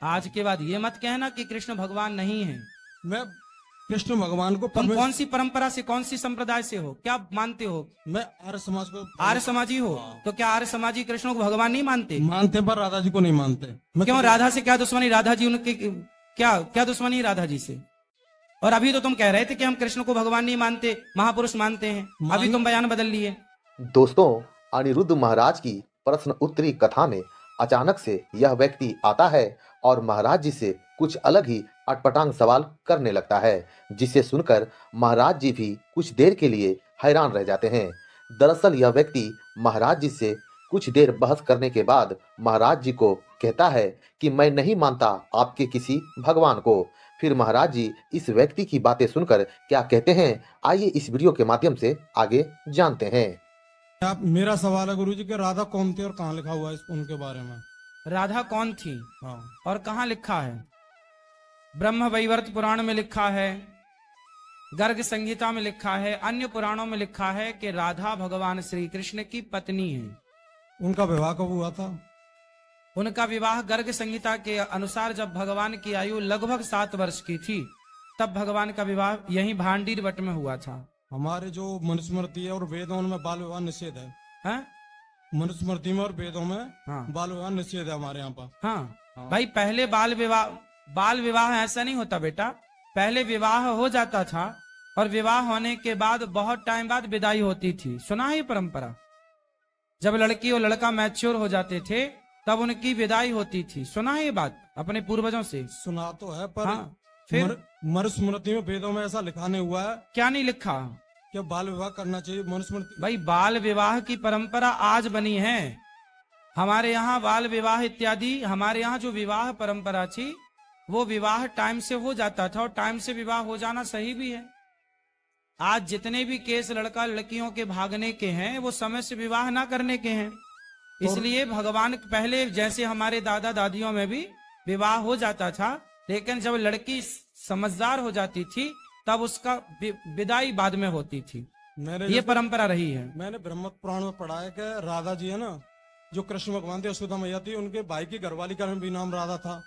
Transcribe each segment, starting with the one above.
आज के बाद ये मत कहना कि कृष्ण भगवान नहीं है। मैं कृष्ण भगवान को तुम कौन सी परंपरा से, कौन सी संप्रदाय से हो, क्या मानते हो? मैं आर्य समाज को। आर्य समाजी हो? तो क्या आर्य समाजी कृष्ण को भगवान नहीं मानते? मानते, पर राधा जी को नहीं मानते। क्यों? राधा से क्या दुश्मनी? राधा जी उनके क्या दुश्मनी राधा जी से? और अभी तो तुम कह रहे थे कि हम कृष्ण को भगवान नहीं मानते, महापुरुष मानते हैं। अभी तुम बयान बदल लिए। दोस्तों, अनिरुद्ध महाराज की प्रश्न उत्तरी कथा में अचानक से यह व्यक्ति आता है और महाराज जी से कुछ अलग ही अटपटांग सवाल करने लगता है, जिसे सुनकर महाराज जी भी कुछ देर के लिए हैरान रह जाते हैं। दरअसल यह व्यक्ति महाराज जी से कुछ देर बहस करने के बाद महाराज जी को कहता है कि मैं नहीं मानता आपके किसी भगवान को। फिर महाराज जी इस व्यक्ति की बातें सुनकर क्या कहते हैं, आइए इस वीडियो के माध्यम से आगे जानते हैं। आप, मेरा सवाल है गुरुजी कि राधा कौन थी और कहाँ लिखा हुआ है उनके बारे में? राधा कौन थी? हाँ। और कहाँ लिखा है? ब्रह्म वैवर्त पुराण में लिखा है, गर्ग संहिता में लिखा है, अन्य पुराणों में लिखा है कि राधा भगवान श्री कृष्ण की पत्नी है। उनका विवाह कब हुआ था? उनका विवाह गर्ग संहिता के अनुसार जब भगवान की आयु लगभग 7 वर्ष की थी, तब भगवान का विवाह यहीं भांडीर वट में हुआ था। हमारे जो मनुस्मृति है और वेदों में बाल विवाह निषेध है। हाँ? मनुस्मृति में और वेदों में हाँ। बाल विवाह निषेध है हमारे यहाँ पर। हाँ। भाई पहले बाल विवाह ऐसा नहीं होता बेटा। पहले विवाह हो जाता था और विवाह होने के बाद बहुत टाइम बाद विदाई होती थी। सुना है परंपरा? जब लड़की और लड़का मैच्योर हो जाते थे तब उनकी विदाई होती थी। सुना है ये बात अपने पूर्वजों से? सुना तो है, पर हाँ, फिर मनुस्मृति में वेदों में ऐसा लिखा नहीं हुआ है। क्या नहीं लिखा? क्या बाल विवाह करना चाहिए मनुस्मृति? भाई बाल विवाह की परंपरा आज बनी है। हमारे यहाँ बाल विवाह इत्यादि, हमारे यहाँ जो विवाह परंपरा थी वो विवाह टाइम से हो जाता था और टाइम से विवाह हो जाना सही भी है। आज जितने भी केस लड़का लड़कियों के भागने के हैं वो समय से विवाह ना करने के हैं। इसलिए भगवान पहले जैसे हमारे दादा दादियों में भी विवाह हो जाता था, लेकिन जब लड़की समझदार हो जाती थी तब उसका विदाई बाद में होती थी। ये परंपरा रही है। मैंने ब्रह्म पुराण में पढ़ा है कि राधा जी है ना, जो कृष्ण भगवान थे, यशोदा मैया थी, उनके भाई की घरवाली का भी नाम राधा था।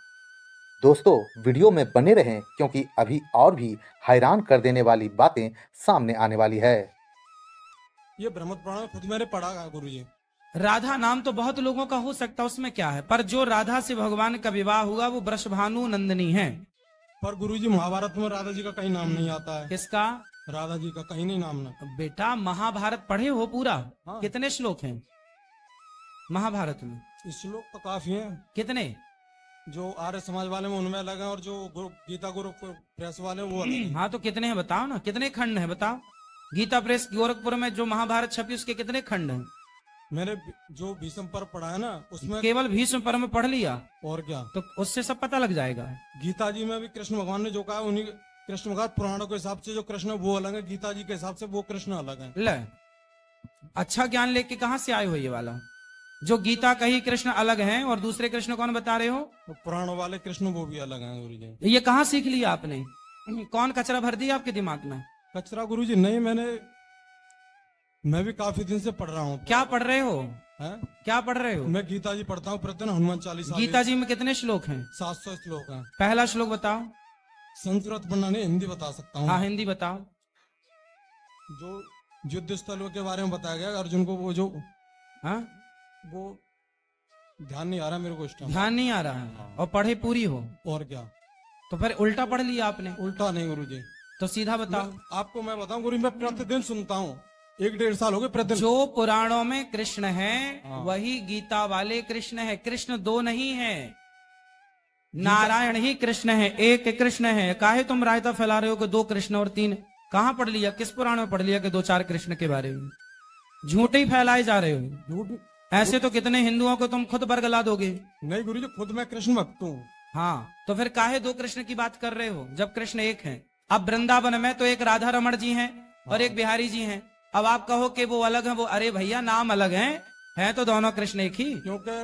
दोस्तों, वीडियो में बने रहें क्योंकि अभी और भी हैरान कर देने वाली बातें सामने आने वाली है। ये ब्रह्म पुराण में खुद मैंने पढ़ा है गुरुजी। राधा नाम तो बहुत लोगों का हो सकता है, उसमें क्या है, पर जो राधा से भगवान का विवाह हुआ वो वृषभानु नंदिनी है। पर गुरुजी महाभारत में राधा जी का कहीं नाम नहीं आता है। किसका? राधा जी का कहीं नहीं नाम ना। बेटा महाभारत पढ़े हो पूरा? हाँ। कितने श्लोक हैं महाभारत में? श्लोक तो काफी हैं। कितने? जो आर्य समाज वाले में उनमें अलग है और जो गीता गुरु प्रेस वाले वो अलग है। हाँ तो कितने हैं बताओ ना, कितने खंड हैं बताओ? गीता प्रेस गोरखपुर में जो महाभारत छपी उसके कितने खंड हैं? मैंने जो भीष्म पर्व पढ़ा है ना उसमें केवल भीष्म पर्व में पढ़ लिया और क्या, तो उससे सब पता लग जाएगा। गीता जी में भी कृष्ण भगवान ने जो कहा, उन्हीं कृष्ण भगवान पुराणों के हिसाब से जो कृष्ण वो अलग है, गीता जी के हिसाब से वो कृष्ण अलग है। ले अच्छा ज्ञान लेके कहाँ से आए हो ये वाला? जो गीता कही कृष्ण अलग हैं और दूसरे कृष्ण कौन बता रहे हो? तो पुराणों वाले कृष्ण वो भी अलग हैं गुरुजी। ये कहाँ सीख लिया आपने? कौन कचरा भर दिया आपके दिमाग में? कचरा गुरुजी नहीं, मैं भी काफी दिन से पढ़ रहा हूँ। क्या पढ़ रहे हो? है? क्या पढ़ रहे हो? मैं गीता जी पढ़ता हूँ प्रतिदिन, हनुमान चालीसा। गीता जी में कितने श्लोक हैं? 700 श्लोक हैं। पहला श्लोक बताओ। संस्कृत पढ़ना नहीं, हिंदी बता सकता हूँ। हाँ हिंदी बताओ। जो युद्ध स्थलों के बारे में बताया गया अर्जुन को, वो जो वो ध्यान नहीं आ रहा मेरे को, इस टाइम ध्यान नहीं आ रहा है। और पढ़े पूरी हो और क्या? तो फिर उल्टा पढ़ लिया आपने? उल्टा नहीं गुरुजी। तो सीधा बताओ। आपको मैं बताऊं गुरु, मैं प्रतिदिन सुनता हूँ, 1-1.5 साल हो गए प्रतिदिन। जो पुराणों में कृष्ण है वही गीता वाले कृष्ण है। कृष्ण 2 नहीं है, नारायण ही कृष्ण है, एक कृष्ण है। काहे तुम रायता फैला रहे हो कि 2 कृष्ण और 3? कहाँ पढ़ लिया? किस पुराण में पढ़ लिया कि 2-4 कृष्ण के बारे में? झूठ ही फैलाए जा रहे हो। झूठ ऐसे तो कितने हिंदुओं को तुम खुद बरगला दोगे। नहीं गुरुजी, खुद मैं कृष्ण भक्त हूँ। हाँ तो फिर काहे 2 कृष्ण की बात कर रहे हो जब कृष्ण एक है? अब वृंदावन में तो एक राधा रमण जी हैं और एक बिहारी जी हैं। अब आप कहो कि वो अलग है, वो अरे भैया नाम अलग है तो दोनों कृष्ण एक ही। क्योंकि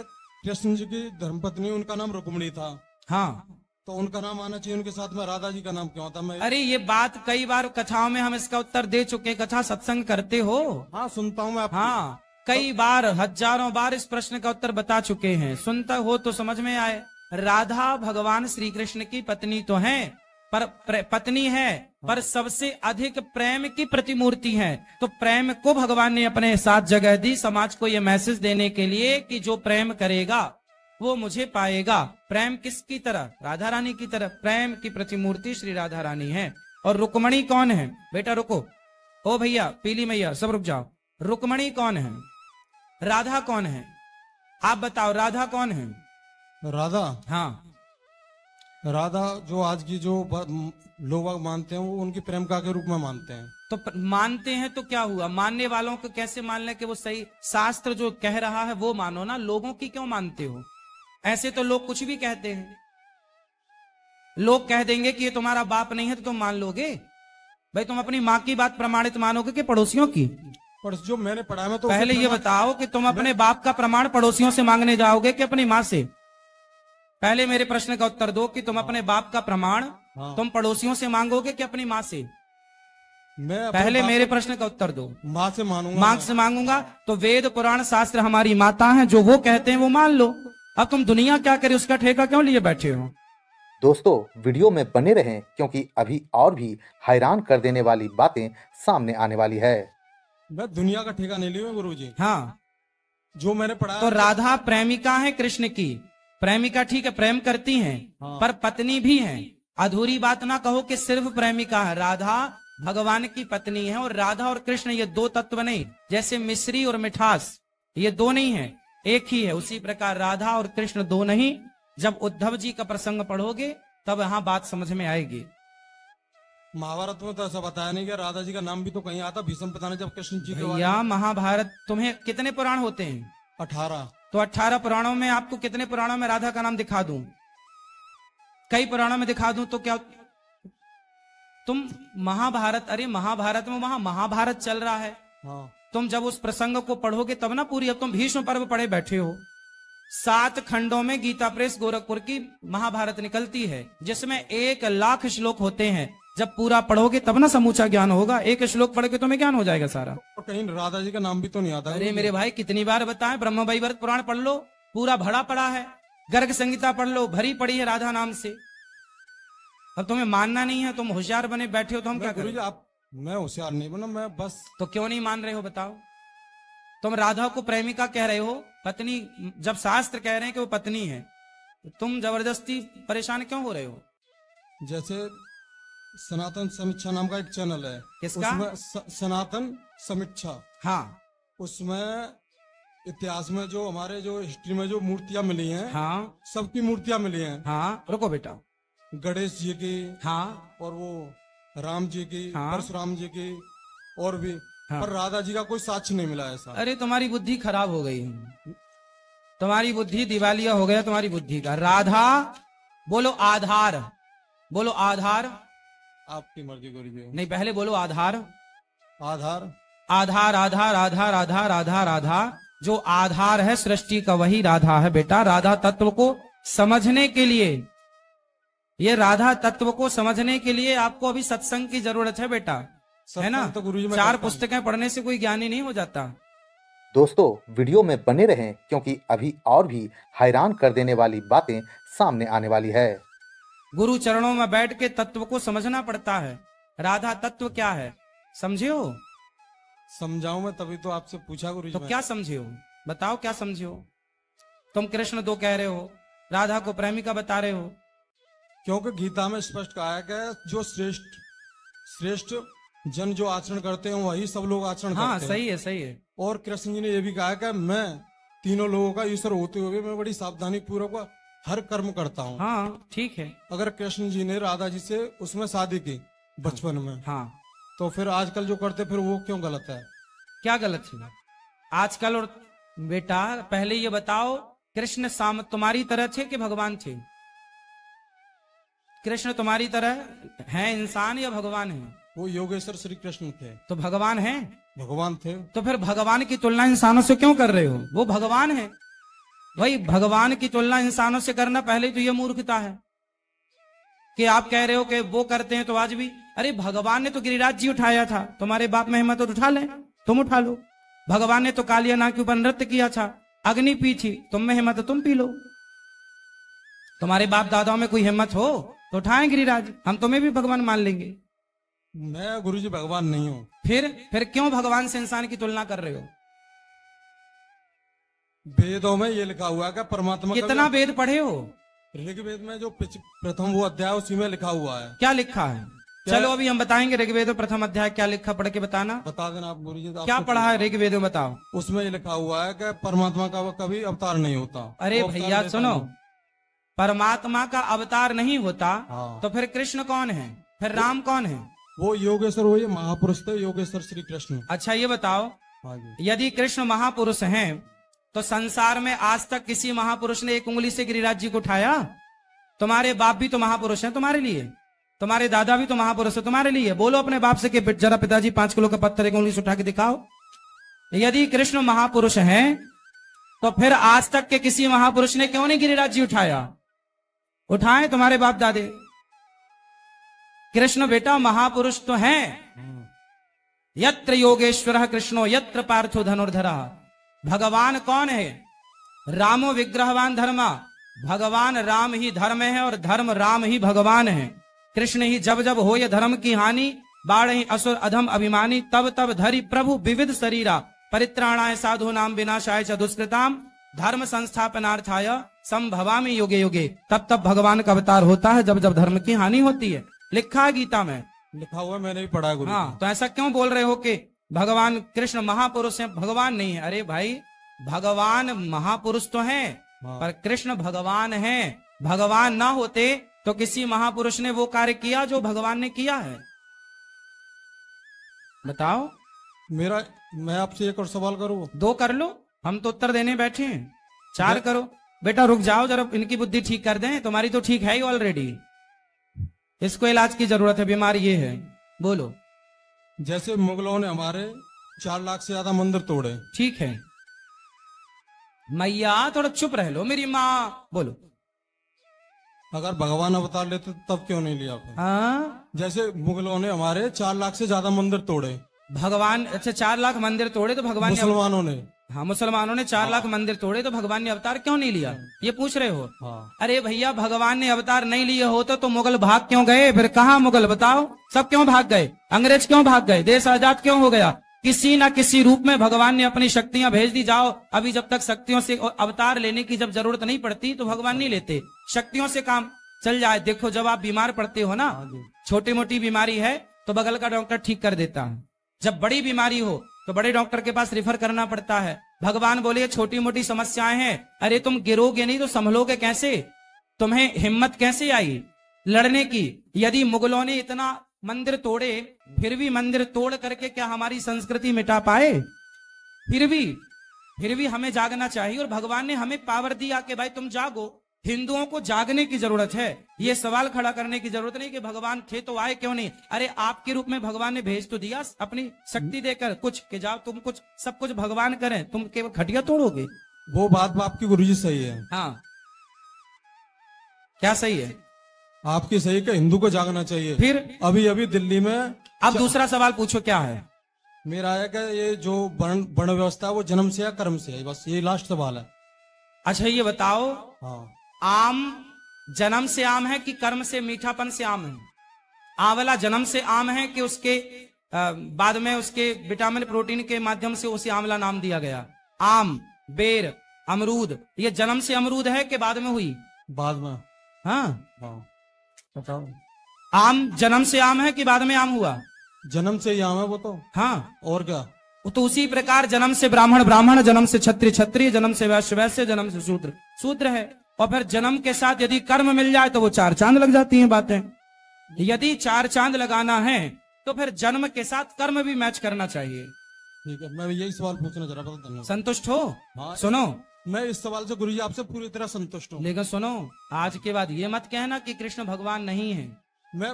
कृष्ण जी की धर्मपत्नी उनका नाम रुक्मिणी था। हाँ तो उनका नाम आना चाहिए, उनके साथ में राधा जी का नाम क्यों आता? मैं अरे ये बात कई बार कथाओं में हम इसका उत्तर दे चुके। कथा सत्संग करते हो? हाँ सुनता हूँ मैं। हाँ कई बार, हजारों बार इस प्रश्न का उत्तर बता चुके हैं। सुनता हो तो समझ में आए। राधा भगवान श्री कृष्ण की पत्नी तो है, पर पत्नी है, पर सबसे अधिक प्रेम की प्रतिमूर्ति है। तो प्रेम को भगवान ने अपने साथ जगह दी, समाज को यह मैसेज देने के लिए कि जो प्रेम करेगा वो मुझे पाएगा। प्रेम किसकी तरह? राधा रानी की तरह। प्रेम की प्रतिमूर्ति श्री राधा रानी है। और रुक्मणी कौन है? बेटा रुको, ओ भैया पीली मैया सब रुक जाओ। रुक्मणी कौन है? राधा कौन है? आप बताओ, राधा कौन है? राधा, हाँ, राधा जो आज की जो लोग मानते हैं वो उनकी प्रेमिका के रूप में मानते हैं। तो मानते हैं तो क्या हुआ? मानने वालों को कैसे मान लें कि वो सही? शास्त्र जो कह रहा है वो मानो ना, लोगों की क्यों मानते हो? ऐसे तो लोग कुछ भी कहते हैं। लोग कह देंगे कि ये तुम्हारा बाप नहीं है तो तुम मान लोगे? भाई तुम अपनी माँ की बात प्रमाणित मानोगे कि पड़ोसियों की? पर जो मैंने पढ़ा है तो पहले ये बताओ कि तुम अपने बाप का प्रमाण पड़ोसियों से मांगने जाओगे कि अपनी माँ से? पहले मेरे प्रश्न का उत्तर दो कि तुम अपने बाप का प्रमाण तुम पड़ोसियों से मांगोगे कि अपनी माँ से? पहले मेरे प्रश्न का उत्तर दो। माँ से मानूंगा। माँ से मांगूंगा तो वेद पुराण शास्त्र हमारी माता हैं, जो वो कहते हैं वो मान लो। अब तुम दुनिया क्या करे उसका ठेका क्यों लिए बैठे हो? दोस्तों वीडियो में बने रहें क्योंकि अभी और भी हैरान कर देने वाली बातें सामने आने वाली है। मैं दुनिया का ठेका नहीं लिया गुरुजी। हाँ, जो मैंने पढ़ा तो राधा प्रेमिका है कृष्ण की। प्रेमिका ठीक है, प्रेम करती हैं, पर पत्नी भी हैं। अधूरी बात ना कहो कि सिर्फ प्रेमिका है। राधा भगवान की पत्नी है, और राधा और कृष्ण ये दो तत्व नहीं, जैसे मिश्री और मिठास ये दो नहीं है, एक ही है। उसी प्रकार राधा और कृष्ण दो नहीं। जब उद्धव जी का प्रसंग पढ़ोगे तब यहाँ बात समझ में आएगी। महाभारत में तो ऐसा बताया नहीं कि राधा जी का नाम भी तो कहीं आता, भीष्म पिता ने जब कृष्ण जी के या महाभारत तुम्हें कितने पुराण होते हैं? 18। तो 18 पुराणों में आपको कितने पुराणों में राधा का नाम दिखा दूं? कई पुराणों में दिखा दूं तो क्या तुम महाभारत, अरे महाभारत में वहां महाभारत चल रहा है। तुम जब उस प्रसंग को पढ़ोगे तब ना पूरी। अब तुम भीष्म पर्व पढ़े बैठे हो। 7 खंडों में गीता प्रेस गोरखपुर की महाभारत निकलती है, जिसमें 1 लाख श्लोक होते हैं। जब पूरा पढ़ोगे तब ना समूचा ज्ञान होगा। एक श्लोक पढ़ के तुम्हें ज्ञान हो जाएगा सारा। तो कहीं राधा जी का नाम भी तो नहीं आता। अरे मेरे भाई कितनी बार बताएं, ब्रह्म वैवर्त पुराण पढ़ लो, पूरा भरा पड़ा है। गर्ग संहिता पढ़ लो, भरी पड़ी है राधा नाम से। अब तुम्हें मानना नहीं है, तुम होशियार बने बैठे हो तो हम क्या करें? आप, मैं होशियार नहीं बना, मैं बस। तो क्यों नहीं मान रहे हो बताओ? तुम राधा को प्रेमिका कह रहे हो, पत्नी, जब शास्त्र कह रहे हैं कि वो पत्नी है, तो तुम जबरदस्ती परेशान क्यों हो रहे हो? जैसे सनातन समीक्षा नाम का एक चैनल है। किसका? उसमें सनातन समीक्षा। हाँ, उसमें इतिहास में जो हमारे जो हिस्ट्री में जो मूर्तियां मिली हैं, हाँ, सबकी मूर्तियां मिली हैं। हाँ, रुको बेटा। गणेश जी की, हाँ, और वो राम जी की, हाँ, परशुराम जी की, और भी, हाँ, पर राधा जी का कोई साक्ष्य नहीं मिला ऐसा। अरे तुम्हारी बुद्धि खराब हो गई, तुम्हारी बुद्धि दिवालिया हो गया तुम्हारी बुद्धि का। राधा बोलो आधार, बोलो आधार। आपकी मर्जी गुरुजी। नहीं, पहले बोलो आधार। आधार, आधार, आधार, आधार, आधार, आधार, आधार। जो आधार है सृष्टि का वही राधा है बेटा। राधा तत्व को समझने के लिए, ये राधा तत्व को समझने के लिए आपको अभी सत्संग की जरूरत है बेटा, है ना? तो गुरुजी 4 पुस्तकें पढ़ने से कोई ज्ञानी नहीं हो जाता। दोस्तों वीडियो में बने रहें क्योंकि अभी और भी हैरान कर देने वाली बातें सामने आने वाली है। गुरु चरणों में बैठ के तत्व को समझना पड़ता है। राधा तत्व क्या है समझे हो? समझाऊं मैं, तभी तो आपसे पूछा गुरुजी। तो क्या समझे हो बताओ, क्या समझे हो? तुम कृष्ण 2 कह रहे हो, राधा को प्रेमिका बता रहे हो। क्योंकि गीता में स्पष्ट कहा है कि जो श्रेष्ठ जन जो आचरण करते हैं वही सब लोग आचरण करते हैं। हाँ, सही है, सही है। और कृष्ण जी ने यह भी कहा कि मैं तीनों लोगों का ईश्वर होते हुए मैं बड़ी सावधानी पूर्वक हर कर्म करता हूँ। हाँ, ठीक है। अगर कृष्ण जी ने राधा जी से उसमें शादी की बचपन में, हाँ, तो फिर आजकल जो करते फिर वो क्यों गलत है? क्या गलत है आजकल? और बेटा पहले ये बताओ, कृष्ण तुम्हारी तरह थे कि भगवान थे? कृष्ण तुम्हारी तरह है इंसान या भगवान है? वो योगेश्वर श्री कृष्ण थे। तो भगवान है? भगवान थे। तो फिर भगवान की तुलना इंसानों से क्यों कर रहे हो? वो भगवान है। वही भगवान की तुलना इंसानों से करना पहले तो ये मूर्खता है कि आप कह रहे हो कि वो करते हैं तो आज भी। अरे भगवान ने तो गिरिराज जी उठाया था, तुम्हारे बाप में हिम्मत तो उठा ले, तुम उठा लो। भगवान ने तो कालिया नाग के ऊपर नृत्य किया था, अग्नि पी थी, तुम में हिम्मत तुम पी लो। तुम्हारे बाप दादाओं में कोई हिम्मत हो तो उठाएं गिरिराज, हम तुम्हें भी भगवान मान लेंगे। मैं गुरुजी भगवान नहीं हूँ। फिर क्यों भगवान से इंसान की तुलना कर रहे हो? वेदों में ये लिखा हुआ है कि परमात्मा कितना वेद पढ़े हो? ऋग्वेद में जो प्रथम वो अध्याय उसी में लिखा हुआ है। क्या लिखा है? चलो अभी हम बताएंगे ऋग्वेद प्रथम अध्याय क्या लिखा, पढ़ के बताना। बता देना आप गुरुजी। क्या पढ़ा है ऋग्वेद में, बताओ। उसमें ये लिखा हुआ है कि परमात्मा का कभी अवतार नहीं होता। अरे भैया सुनो, परमात्मा का अवतार नहीं होता। हाँ। तो फिर कृष्ण कौन है, फिर राम कौन है? वो योगेश्वर, वो ये महापुरुष थे योगेश्वर श्री कृष्ण। अच्छा ये बताओ, यदि कृष्ण महापुरुष हैं तो संसार में आज तक किसी महापुरुष ने एक उंगली से गिरिराज जी को उठाया? तुम्हारे बाप भी तो महापुरुष हैं तुम्हारे लिए, तुम्हारे दादा भी तो महापुरुष है तुम्हारे लिए। बोलो अपने बाप से कि जरा पिताजी 5 किलो का पत्थर एक उंगली से उठा के दिखाओ। यदि कृष्ण महापुरुष हैं तो फिर आज तक के किसी महापुरुष ने क्यों नहीं गिरिराज जी उठाया? उठाए तुम्हारे बाप दादे। कृष्ण बेटा महापुरुष तो हैं। यत्र योगेश्वर कृष्णो यत्र पार्थो धनुर्धरः। भगवान कौन है? रामो विग्रहवान धर्मा। भगवान राम ही धर्म है और धर्म राम ही भगवान है। कृष्ण ही जब जब हो ये धर्म की हानि, बाढ़ ही असुर अधम अभिमानी, तब तब धरि प्रभु विविध शरीरा, परित्राणाय साधु नाम विनाशाय च दुष्कृताम, धर्म संस्थापनार्थाय संभवामि युगे युगे। तब तब भगवान का अवतार होता है जब जब धर्म की हानि होती है। लिखा है गीता में, लिखा हुआ मैंने भी पढ़ा गुरु। हाँ, तो ऐसा क्यों बोल रहे हो कि भगवान कृष्ण महापुरुष है, भगवान नहीं है? अरे भाई, भगवान महापुरुष तो हैं, पर कृष्ण भगवान हैं। भगवान ना होते तो किसी महापुरुष ने वो कार्य किया जो भगवान ने किया है? बताओ। मैं आपसे एक और सवाल करूं? 2 कर लो, हम तो उत्तर देने बैठे हैं। 4 करो। बेटा रुक जाओ जरा, इनकी बुद्धि ठीक कर दें। तुम्हारी तो ठीक है ही ऑलरेडी, इसको इलाज की जरूरत है, बीमारी ये है। बोलो। जैसे मुगलों ने हमारे 4 लाख से ज्यादा मंदिर तोड़े। ठीक है मैया, थोड़ा चुप रह लो मेरी माँ। बोलो। अगर भगवान अवतार लेते तब क्यों नहीं लिया आपने? हाँ, जैसे मुगलों ने हमारे 4 लाख से ज्यादा मंदिर तोड़े। भगवान, अच्छा 4 लाख मंदिर तोड़े तो भगवान मुसलमानों ने? हाँ, मुसलमानों ने 4 लाख मंदिर तोड़े तो भगवान ने अवतार क्यों नहीं लिया, ये पूछ रहे हो? हाँ। अरे भैया, भगवान ने अवतार नहीं लिए होते तो मुगल भाग क्यों गए? फिर कहाँ मुगल, बताओ? सब क्यों भाग गए? अंग्रेज क्यों भाग गए? देश आजाद क्यों हो गया? किसी ना किसी रूप में भगवान ने अपनी शक्तियां भेज दी। जाओ, अभी जब तक शक्तियों से अवतार लेने की जब जरूरत नहीं पड़ती तो भगवान नहीं लेते, शक्तियों से काम चल जाए। देखो, जब आप बीमार पड़ते हो ना, छोटी मोटी बीमारी है तो बगल का डॉक्टर ठीक कर देता है। जब बड़ी बीमारी हो तो बड़े डॉक्टर के पास रिफर करना पड़ता है। भगवान बोले छोटी मोटी समस्याएं हैं, अरे तुम गिरोगे नहीं तो संभलोगे कैसे? तुम्हें हिम्मत कैसे आई लड़ने की? यदि मुगलों ने इतना मंदिर तोड़े, फिर भी मंदिर तोड़ करके क्या हमारी संस्कृति मिटा पाए? फिर भी हमें जागना चाहिए और भगवान ने हमें पावर दिया कि भाई तुम जागो। हिंदुओं को जागने की जरूरत है, ये सवाल खड़ा करने की जरूरत नहीं कि भगवान थे तो आए क्यों नहीं। अरे आपके रूप में भगवान ने भेज तो दिया अपनी शक्ति देकर कुछ, कि जाओ तुम कुछ, सब कुछ भगवान करें, तुम केवल खटिया तोड़ोगे। वो बात आपकी गुरुजी सही है। हाँ, क्या सही है? आपकी सही कि हिंदू को जागना चाहिए। फिर अभी दिल्ली में अब दूसरा सवाल पूछो, क्या है? मेरा है कि ये जो वर्ण व्यवस्था है वो जन्म से या कर्म से है? बस ये लास्ट सवाल है। अच्छा ये बताओ, हाँ, आम जन्म से आम है कि कर्म से मीठापन से आम है? आंवला जन्म से आम है कि उसके बाद में उसके विटामिन प्रोटीन के माध्यम से उसे आंवला नाम दिया गया? आम, बेर, अमरूद, ये जन्म से अमरूद है कि बाद में हुई? बाद में। हाँ, बताओ। आम जन्म से आम है कि बाद में आम हुआ? जन्म से ही आम है वो तो। हाँ, और क्या? तो उसी प्रकार जन्म से ब्राह्मण ब्राह्मण, जन्म से क्षत्रिय क्षत्रिय, जन्म से वैश्य वैश्य, जन्म से शूद्र शूद्र है। और फिर जन्म के साथ यदि कर्म मिल जाए तो वो 4 चांद लग जाती हैं बातें। यदि 4 चांद लगाना है तो फिर जन्म के साथ कर्म भी मैच करना चाहिए। ठीक है, मैं यही सवाल पूछना चाह रहा था। संतुष्ट हो? हाँ, सुनो, मैं इस सवाल से गुरुजी आपसे पूरी तरह संतुष्ट हूँ। लेकिन सुनो, आज के बाद ये मत कहना कि कृष्ण भगवान नहीं है। मैं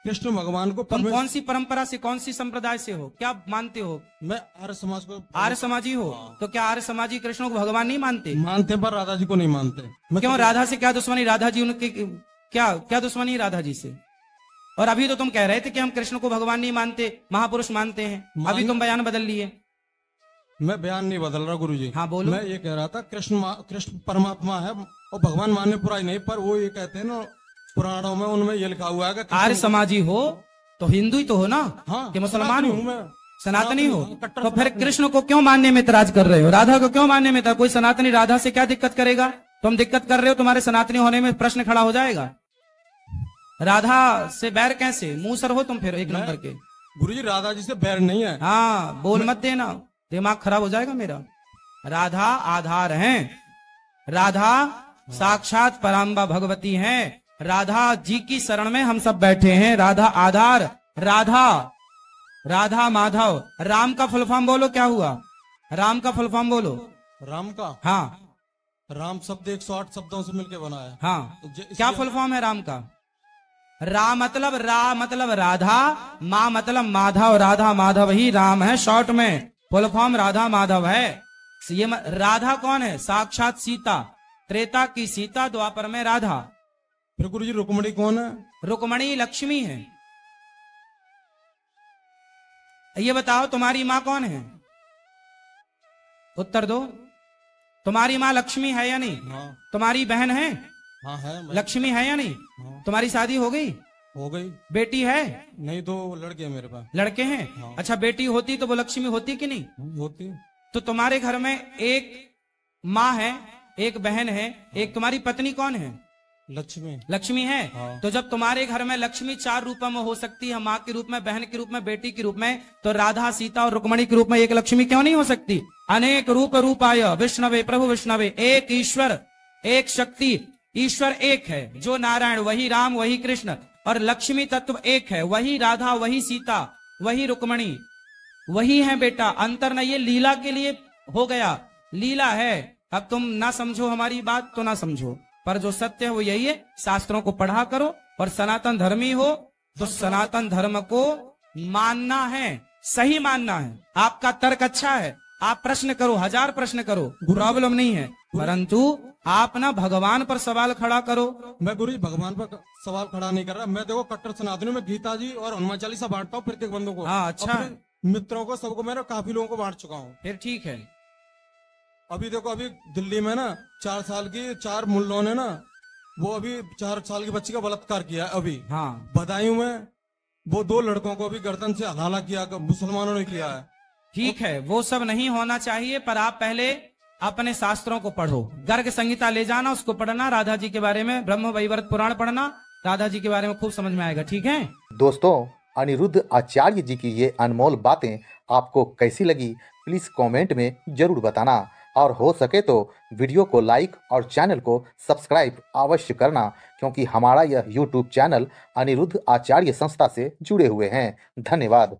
कृष्ण भगवान को तुम कौन सी परंपरा से, कौन सी संप्रदाय से हो, क्या मानते हो? मैं आर्य समाज को। आर्य समाजी हो? तो क्या आर्य समाजी कृष्ण को भगवान नहीं मानते? मानते, पर राधा जी को नहीं मानते। क्यों? राधा से क्या दुश्मनी? राधा जी उनकी क्या दुश्मनी राधा जी से? और अभी तो तुम कह रहे थे कि हम कृष्ण को भगवान नहीं मानते, महापुरुष मानते हैं। अभी तुम बयान बदल लिए। मैं बयान नहीं बदल रहा गुरुजी। हाँ बोलो। मैं ये कह रहा था कृष्ण परमात्मा है और भगवान मानने पुराई नहीं, पर वो ये कहते हैं ना पुराणों में, उनमें ये लिखा हुआ है कि आर्य समाजी हो तो हिंदू ही तो हो ना। हाँ, कि मुसलमान हो, मैं सनातनी हो, कट्टर तो फिर सनातनी। कृष्ण को क्यों मानने में इतराज कर रहे हो? राधा को क्यों मानने में इतराज? कोई सनातनी राधा से क्या दिक्कत करेगा? तुम दिक्कत कर रहे हो, तुम्हारे सनातनी होने में प्रश्न खड़ा हो जाएगा। राधा से बैर कैसे? मुंह सर हो तुम फिर एक नंबर के। गुरुजी राधा जी से बैर नहीं है। हाँ बोल मत देना, दिमाग खराब हो जाएगा मेरा। राधा आधार हैं, राधा साक्षात पराम्बा भगवती हैं, राधा जी की शरण में हम सब बैठे हैं। राधा आधार, राधा माधव। राम का फुल फॉर्म बोलो, क्या हुआ? राम का फुल फॉर्म बोलो। राम का? हाँ राम शब्द 108 शब्दों से मिलकर बना है। हाँ, तो क्या फुल फॉर्म है राम का? रा मतलब राधा, माँ मतलब माधव, राधा माधव ही राम है शॉर्ट में। फुल फॉर्म राधा माधव है। ये राधा कौन है? साक्षात सीता, त्रेता की सीता, द्वापर में राधा। फिर गुरुजी रुक्मणी कौन है? रुक्मणी लक्ष्मी है। ये बताओ तुम्हारी माँ कौन है? उत्तर दो। तुम्हारी माँ लक्ष्मी है या नहीं? हाँ। तुम्हारी बहन है? हाँ है। लक्ष्मी है या नहीं? हाँ। तुम्हारी शादी हो गई? हो गई। बेटी है? नहीं, 2 लड़के हैं मेरे पास। लड़के हैं? हाँ। अच्छा, बेटी होती तो वो लक्ष्मी होती कि नहीं? होती। तो तुम्हारे घर में एक माँ है, एक बहन है, एक तुम्हारी पत्नी कौन है? लक्ष्मी। लक्ष्मी है। हाँ। तो जब तुम्हारे घर में लक्ष्मी 4 रूपों में हो सकती है, माँ के रूप में, बहन के रूप में, बेटी के रूप में, तो राधा, सीता और रुक्मणी के रूप में एक लक्ष्मी क्यों नहीं हो सकती? अनेक रूप रूपाय विष्णवे प्रभु विष्णवे, एक ईश्वर, एक शक्ति। ईश्वर एक है जो नारायण, वही राम, वही कृष्ण, और लक्ष्मी तत्व एक है, वही राधा, वही सीता, वही रुक्मणी, वही है बेटा। अंतर नहीं, ये लीला के लिए हो गया, लीला है। अब तुम ना समझो हमारी बात तो ना समझो, पर जो सत्य है वो यही है। शास्त्रों को पढ़ा करो, और सनातन धर्मी हो तो सनातन धर्म को मानना है, सही मानना है। आपका तर्क अच्छा है, आप प्रश्न करो, 1000 प्रश्न करो, प्रॉब्लम नहीं है, परंतु आप ना भगवान पर सवाल खड़ा करो। मैं गुरु जी भगवान पर सवाल खड़ा नहीं कर रहा। मैं देखो कट्टर सनातनी में गीता जी और हनुमान चालीसा बांटता हूँ प्रत्येक बंदों को। हाँ अच्छा है। मित्रों को, सबको, मैंने काफी लोगों को बांट चुका हूँ। फिर ठीक है। अभी देखो, अभी दिल्ली में ना 4 साल की 4 मुल्लों ने ना, वो अभी 4 साल की बच्ची का बलात्कार किया अभी। हाँ बदायूं में वो 2 लड़कों को अभी गर्दन से हलाला किया, मुसलमानों ने किया है। ठीक है, वो सब नहीं होना चाहिए, पर आप पहले अपने शास्त्रों को पढ़ो। गर्ग संहिता ले जाना, उसको पढ़ना, राधा जी के बारे में ब्रह्म वैवर्त पुराण पढ़ना, राधा जी के बारे में खूब समझ में आएगा। ठीक है दोस्तों, अनिरुद्ध आचार्य जी की ये अनमोल बातें आपको कैसी लगी, प्लीज कमेंट में जरूर बताना, और हो सके तो वीडियो को लाइक और चैनल को सब्सक्राइब अवश्य करना, क्योंकि हमारा यह YouTube चैनल अनिरुद्ध आचार्य संस्था से जुड़े हुए हैं। धन्यवाद।